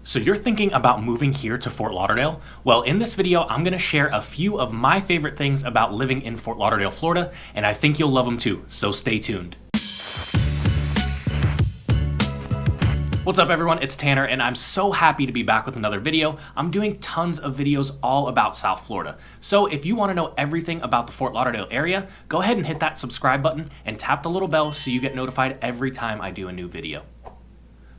So you're thinking about moving here to Fort Lauderdale? Well, in this video, I'm gonna share a few of my favorite things about living in Fort Lauderdale, Florida, and I think you'll love them too, so stay tuned. What's up everyone, it's Tanner and I'm so happy to be back with another video. I'm doing tons of videos all about South Florida. So if you wanna know everything about the Fort Lauderdale area, go ahead and hit that subscribe button and tap the little bell so you get notified every time I do a new video.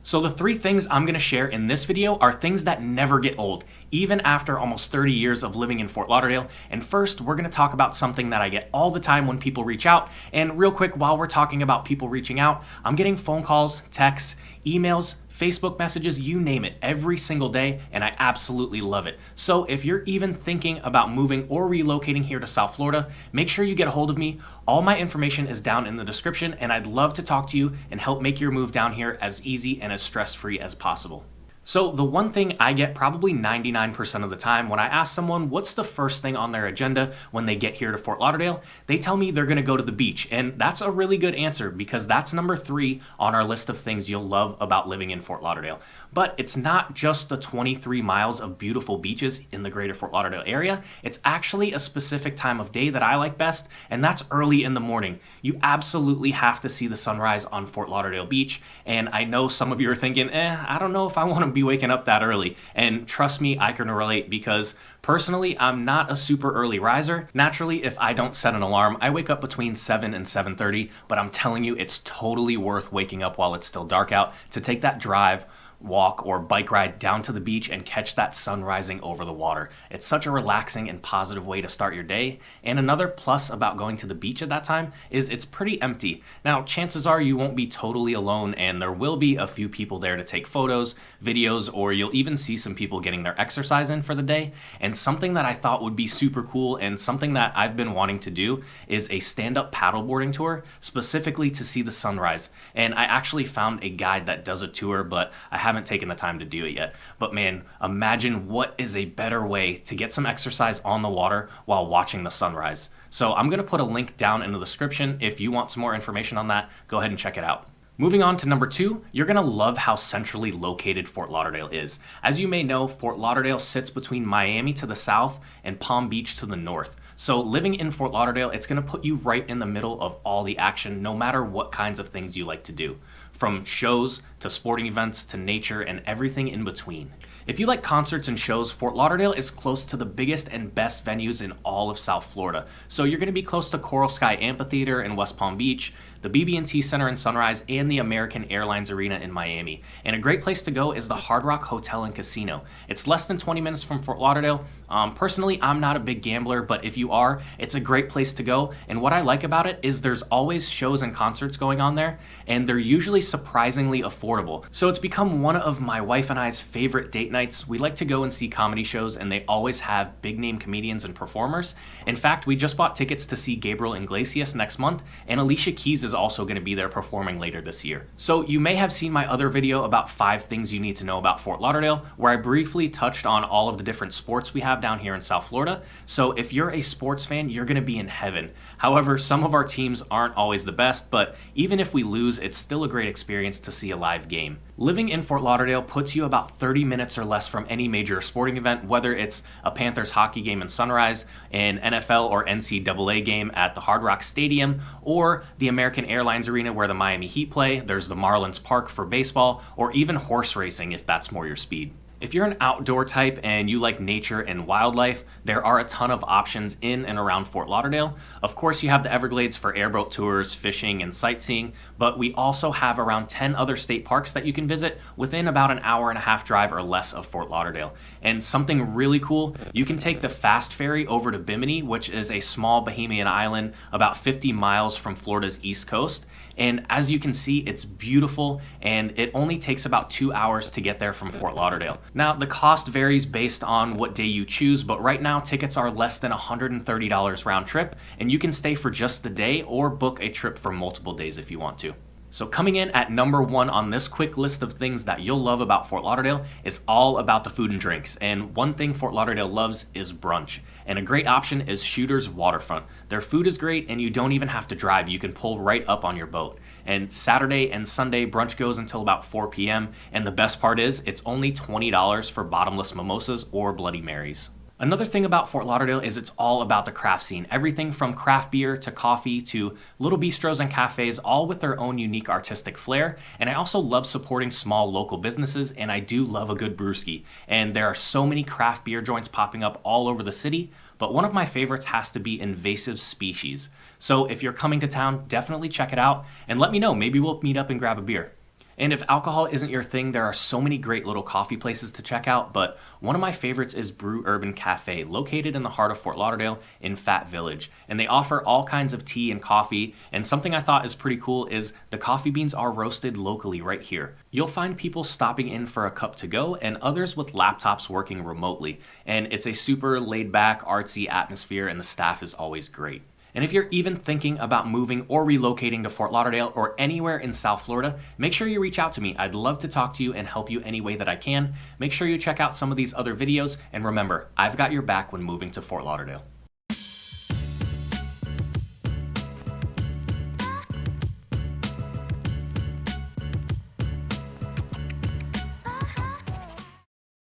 So the three things I'm gonna share in this video are things that never get old, even after almost 30 years of living in Fort Lauderdale. And first, we're gonna talk about something that I get all the time when people reach out. And real quick, while we're talking about people reaching out, I'm getting phone calls, texts, emails, Facebook messages, you name it, every single day, and I absolutely love it. So if you're even thinking about moving or relocating here to South Florida, make sure you get a hold of me. All my information is down in the description, and I'd love to talk to you and help make your move down here as easy and as stress-free as possible. So the one thing I get probably 99% of the time when I ask someone what's the first thing on their agenda when they get here to Fort Lauderdale, they tell me they're gonna go to the beach. And that's a really good answer because that's number 3 on our list of things you'll love about living in Fort Lauderdale. But it's not just the 23 miles of beautiful beaches in the greater Fort Lauderdale area. It's actually a specific time of day that I like best, and that's early in the morning. You absolutely have to see the sunrise on Fort Lauderdale Beach. And I know some of you are thinking, I don't know if I want to be waking up that early. And trust me, I can relate because personally, I'm not a super early riser. Naturally, if I don't set an alarm, I wake up between 7 and 7:30, but I'm telling you, it's totally worth waking up while it's still dark out to take that drive, walk, or bike ride down to the beach and catch that sun rising over the water. It's such a relaxing and positive way to start your day. And another plus about going to the beach at that time is it's pretty empty. Now, chances are you won't be totally alone and there will be a few people there to take photos, videos, or you'll even see some people getting their exercise in for the day. And something that I thought would be super cool and something that I've been wanting to do is a stand-up paddleboarding tour, specifically to see the sunrise. And I actually found a guide that does a tour, but I haven't taken the time to do it yet. But man, imagine what is a better way to get some exercise on the water while watching the sunrise. So I'm gonna put a link down in the description. If you want some more information on that, go ahead and check it out. Moving on to number 2, you're gonna love how centrally located Fort Lauderdale is. As you may know, Fort Lauderdale sits between Miami to the south and Palm Beach to the north. So living in Fort Lauderdale, it's gonna put you right in the middle of all the action, no matter what kinds of things you like to do. From shows to sporting events to nature and everything in between. If you like concerts and shows, Fort Lauderdale is close to the biggest and best venues in all of South Florida. So you're gonna be close to Coral Sky Amphitheater in West Palm Beach, the BB&T Center in Sunrise, and the American Airlines Arena in Miami. And a great place to go is the Hard Rock Hotel and Casino. It's less than 20 minutes from Fort Lauderdale. Personally, I'm not a big gambler, but if you are, it's a great place to go. And what I like about it is there's always shows and concerts going on there, and they're usually surprisingly affordable. So it's become one of my wife and I's favorite date nights. We like to go and see comedy shows, and they always have big name comedians and performers. In fact, we just bought tickets to see Gabriel Iglesias next month, and Alicia Keys is also going to be there performing later this year. So you may have seen my other video about 5 things you need to know about Fort Lauderdale, where I briefly touched on all of the different sports we have down here in South Florida. So if you're a sports fan, you're going to be in heaven. However, some of our teams aren't always the best, but even if we lose, it's still a great experience to see a live game. Living in Fort Lauderdale puts you about 30 minutes or less from any major sporting event, whether it's a Panthers hockey game in Sunrise, an NFL or NCAA game at the Hard Rock Stadium, or the American Airlines Arena where the Miami Heat play. There's the Marlins Park for baseball, or even horse racing if that's more your speed. If you're an outdoor type and you like nature and wildlife, there are a ton of options in and around Fort Lauderdale. Of course, you have the Everglades for airboat tours, fishing, and sightseeing, but we also have around 10 other state parks that you can visit within about an hour-and-a-half drive or less of Fort Lauderdale. And something really cool, you can take the fast ferry over to Bimini, which is a small Bahamian island about 50 miles from Florida's east coast. And as you can see, it's beautiful and it only takes about 2 hours to get there from Fort Lauderdale. Now, the cost varies based on what day you choose, but right now tickets are less than $130 round trip, and you can stay for just the day or book a trip for multiple days if you want to. So coming in at number 1 on this quick list of things that you'll love about Fort Lauderdale is all about the food and drinks. And one thing Fort Lauderdale loves is brunch. And a great option is Shooter's Waterfront. Their food is great and you don't even have to drive. You can pull right up on your boat. And Saturday and Sunday brunch goes until about 4 p.m. And the best part is it's only $20 for bottomless mimosas or Bloody Marys. Another thing about Fort Lauderdale is it's all about the craft scene. Everything from craft beer to coffee to little bistros and cafes, all with their own unique artistic flair. And I also love supporting small local businesses, and I do love a good brewski. And there are so many craft beer joints popping up all over the city, but one of my favorites has to be Invasive Species. So if you're coming to town, definitely check it out and let me know. Maybe we'll meet up and grab a beer. And if alcohol isn't your thing, there are so many great little coffee places to check out, but one of my favorites is Brew Urban Cafe, located in the heart of Fort Lauderdale in Fat Village. And they offer all kinds of tea and coffee, and something I thought is pretty cool is the coffee beans are roasted locally right here. You'll find people stopping in for a cup to go and others with laptops working remotely. And it's a super laid back, artsy atmosphere, and the staff is always great. And if you're even thinking about moving or relocating to Fort Lauderdale or anywhere in South Florida, make sure you reach out to me. I'd love to talk to you and help you any way that I can. Make sure you check out some of these other videos, and remember, I've got your back when moving to Fort Lauderdale.